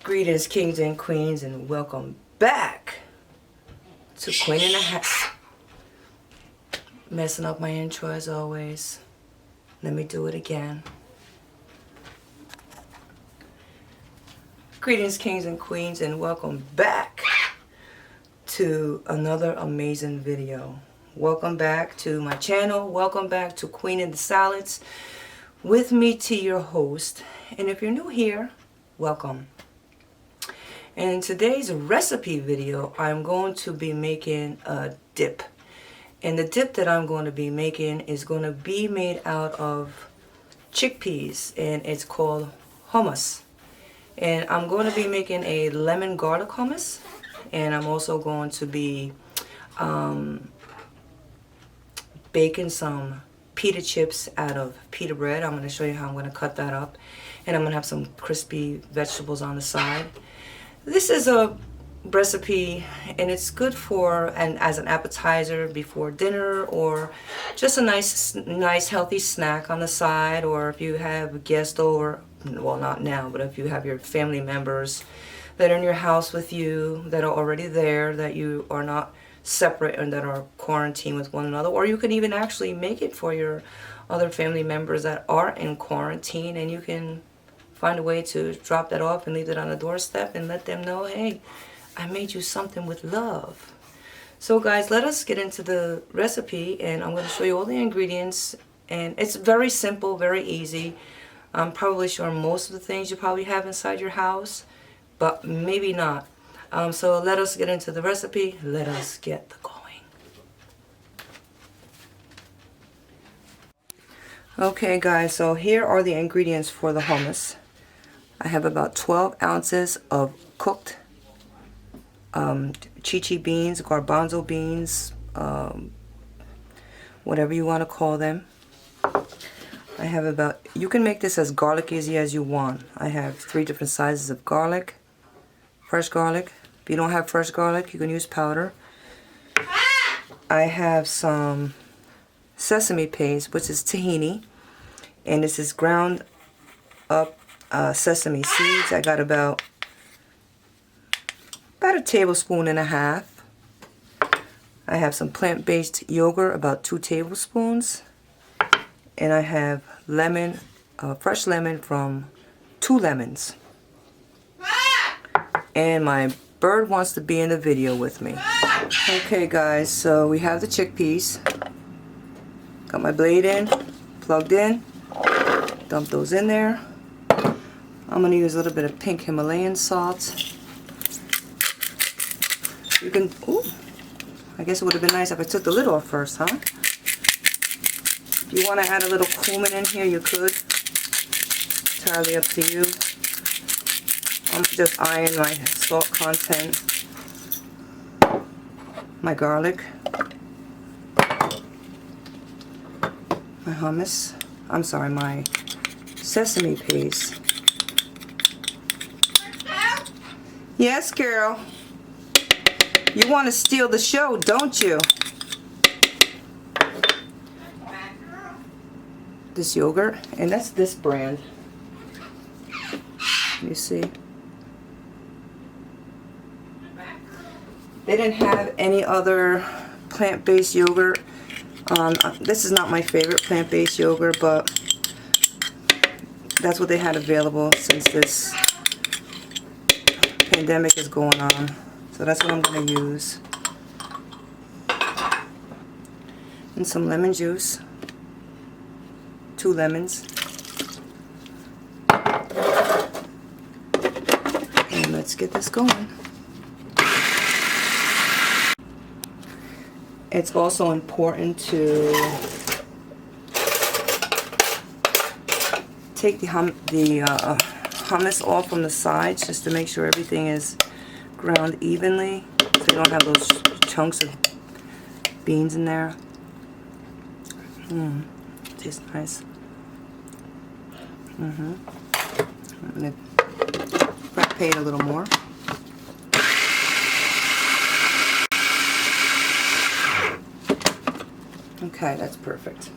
Greetings, kings and queens, and welcome back to Queening the Messing up my intro as always. Let me do it again. Greetings, kings and queens, and welcome back to another amazing video. Welcome back to my channel. Welcome back to QueeningDaSalads. With me, to your host. And if you're new here, welcome. And in today's recipe video, I'm going to be making a dip. And the dip that I'm going to be making is going to be made out of chickpeas, and it's called hummus. And I'm going to be making a lemon garlic hummus, and I'm also going to be baking some pita chips out of pita bread. I'm going to show you how I'm going to cut that up, and I'm going to have some crispy vegetables on the side. This is a recipe, and it's good for as an appetizer before dinner, or just a nice healthy snack on the side, or if you have a guest over, well, not now, but if you have your family members that are in your house with you that are already there, that you are not separate and that are quarantined with one another, or you can even actually make it for your other family members that are in quarantine, and you can find a way to drop that off and leave it on the doorstep and let them know, hey, I made you something with love. So guys, let us get into the recipe, and I'm going to show you all the ingredients, and it's very simple, very easy. I'm probably sure most of the things you probably have inside your house, but maybe not. So let us get into the recipe. Let us get going. Okay guys, so here are the ingredients for the hummus. I have about 12 ounces of cooked chichi beans, garbanzo beans, whatever you want to call them. I have about, you can make this as garlicky as you want. I have 3 different sizes of garlic, fresh garlic. If you don't have fresh garlic, you can use powder. I have some sesame paste, which is tahini, and this is ground up sesame seeds. I got about a tablespoon and a half. I have some plant-based yogurt, about 2 tablespoons, and I have lemon, fresh lemon from 2 lemons. And my bird wants to be in the video with me. Okay guys, so we have the chickpeas. Got my blade in, plugged in. Dump those in there. I'm going to use a little bit of pink Himalayan salt. You can, ooh, I guess it would have been nice if I took the lid off first, huh? If you want to add a little cumin in here, you could. Entirely up to you. I'm just eyeing my salt content. My garlic. My hummus. I'm sorry, my sesame paste. Yes, girl. You want to steal the show, don't you? This yogurt, and that's this brand. You see? They didn't have any other plant-based yogurt. This is not my favorite plant-based yogurt, but that's what they had available since this pandemic is going on. So that's what I'm going to use. And some lemon juice. 2 lemons. And let's get this going. It's also important to take the hummus off from the sides, just to make sure everything is ground evenly, so you don't have those chunks of beans in there. Tastes nice. I'm going to frappe it a little more. Okay, that's perfect.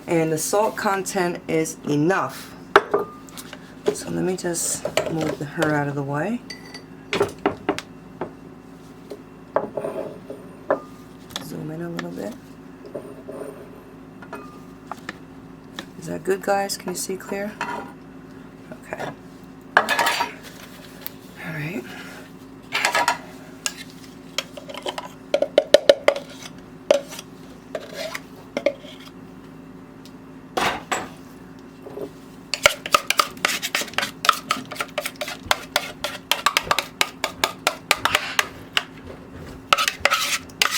And the salt content is enough. So So let me just move her out of the way. Zoom in a little bit. Is that good, guys? Can you see clear? Okay. All right.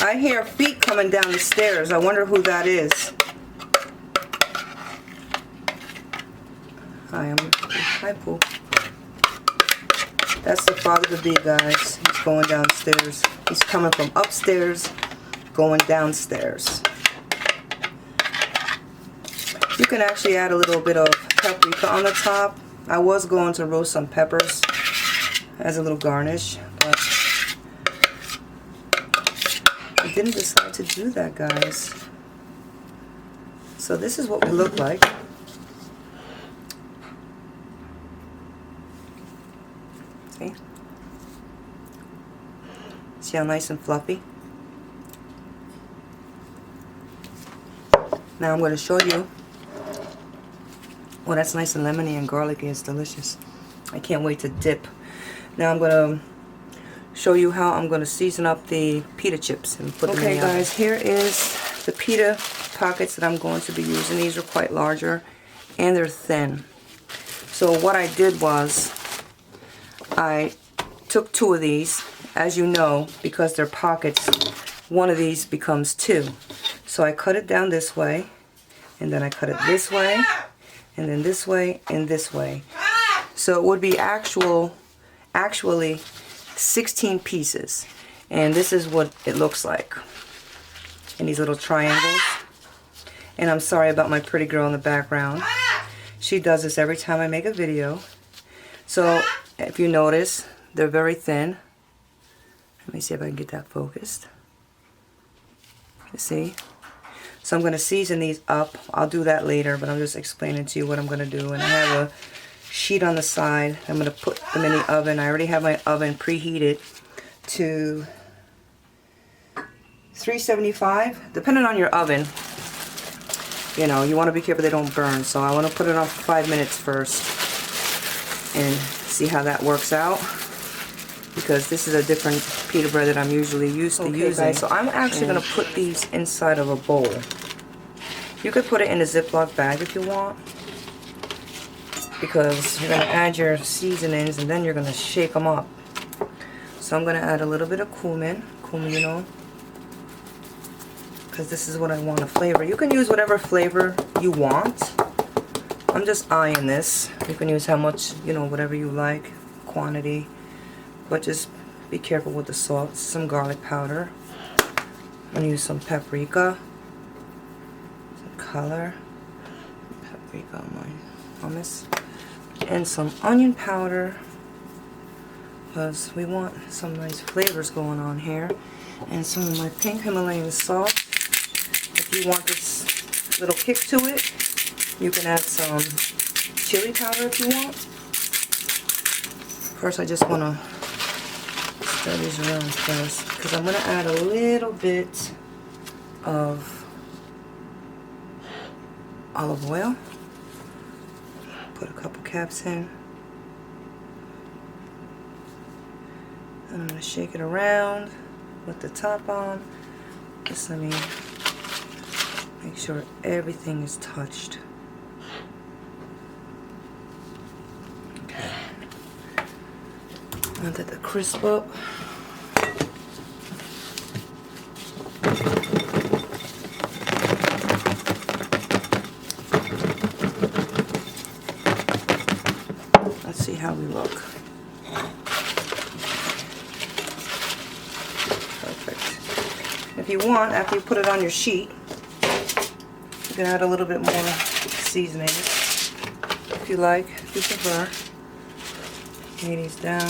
I hear feet coming down the stairs. I wonder who that is. Hi, Pooh. That's the father to be, guys. He's going downstairs. He's coming from upstairs, going downstairs. You can actually add a little bit of paprika on the top. I was going to roast some peppers as a little garnish, but I didn't decide to do that, guys. So this is what we look like. See? See how nice and fluffy? Now I'm going to show you. Oh, that's nice and lemony and garlicky. It's delicious. I can't wait to dip. Now I'm going to show you how I'm going to season up the pita chips and put them in the oven. Okay, guys, here is the pita pockets that I'm going to be using. These are quite larger and they're thin. So what I did was I took 2 of these. As you know, because they're pockets, one of these becomes 2. So I cut it down this way, and then I cut it this way, and then this way, and this way. So it would be actually 16 pieces. And this is what it looks like in these little triangles. And I'm sorry about my pretty girl in the background. She does this every time I make a video. So if you notice, they're very thin. Let me see if I can get that focused. You see? So I'm going to season these up. I'll do that later, but I'm just explaining to you what I'm going to do. And I have a sheet on the side. I'm going to put them in the oven. I already have my oven preheated to 375. Depending on your oven, you know, you want to be careful they don't burn. So I want to put it on for 5 minutes first and see how that works out. Because this is a different pita bread that I'm usually used to using. Guys, so I'm actually going to put these inside of a bowl. You could put it in a Ziploc bag if you want. Because you're going to add your seasonings and then you're going to shake them up. So I'm going to add a little bit of cumin. Cumino. Because this is what I want to flavor. You can use whatever flavor you want. I'm just eyeing this. You can use how much, you know, whatever you like. Quantity. But just be careful with the salt. Some garlic powder. I'm going to use some paprika. Some color. Paprika on my hummus. And some onion powder. Because we want some nice flavors going on here. And some of my pink Himalayan salt. If you want this little kick to it, you can add some chili powder if you want. First I just want to stir these around first, because I'm going to add a little bit of olive oil. Put a couple caps in. And I'm going to shake it around with the top on. Just let me make sure everything is touched. Okay. Let that crisp up. Let's see how we look. Perfect. If you want, after you put it on your sheet, you can add a little bit more seasoning if you like, if you prefer. Lay these down.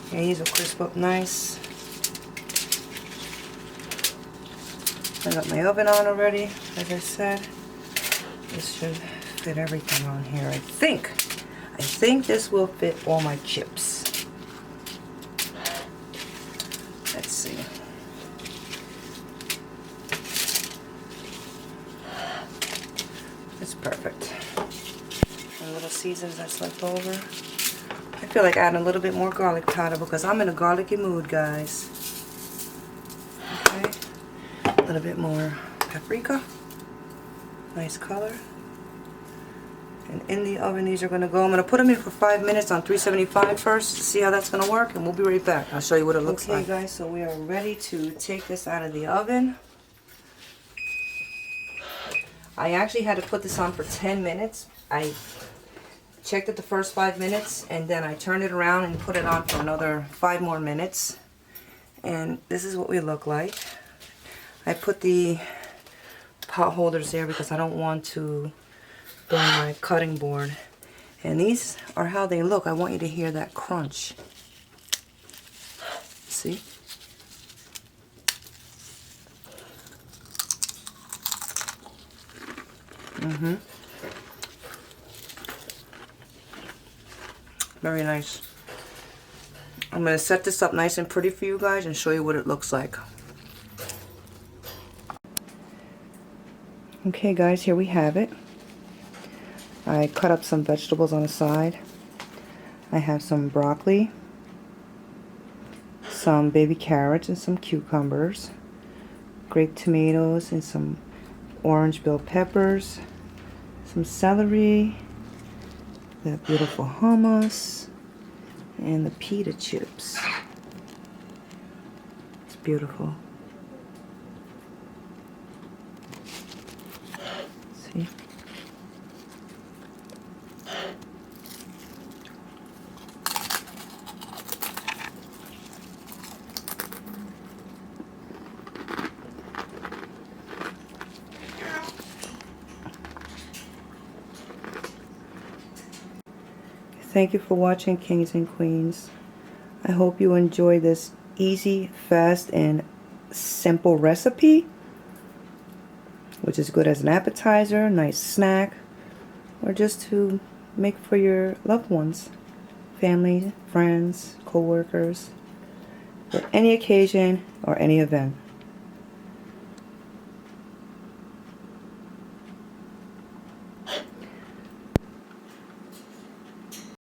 Okay, these will crisp up nice. I got my oven on already, as I said. This should fit everything on here, I think. I think this will fit all my chips. Let's see. It's perfect. And little seasons that's left over. I feel like adding a little bit more garlic powder because I'm in a garlicky mood, guys. Okay. A little bit more paprika. Nice color. And in the oven these are going to go. I'm going to put them in for 5 minutes on 375 first to see how that's going to work, and we'll be right back. I'll show you what it looks like. Okay guys, so we are ready to take this out of the oven. I actually had to put this on for 10 minutes. I checked it the first 5 minutes and then I turned it around and put it on for another 5 more minutes. And this is what we look like. I put the pot holders there because I don't want to burn my cutting board. And these are how they look. I want you to hear that crunch. See? Very nice. I'm going to set this up nice and pretty for you guys and show you what it looks like. Okay guys, here we have it. I cut up some vegetables on the side. I have some broccoli, some baby carrots and some cucumbers, grape tomatoes and some orange bell peppers, some celery, that beautiful hummus, and the pita chips. It's beautiful. See? Thank you for watching, Kings and Queens. I hope you enjoy this easy, fast, and simple recipe, which is good as an appetizer, nice snack, or just to make for your loved ones, family, friends, co-workers, for any occasion or any event.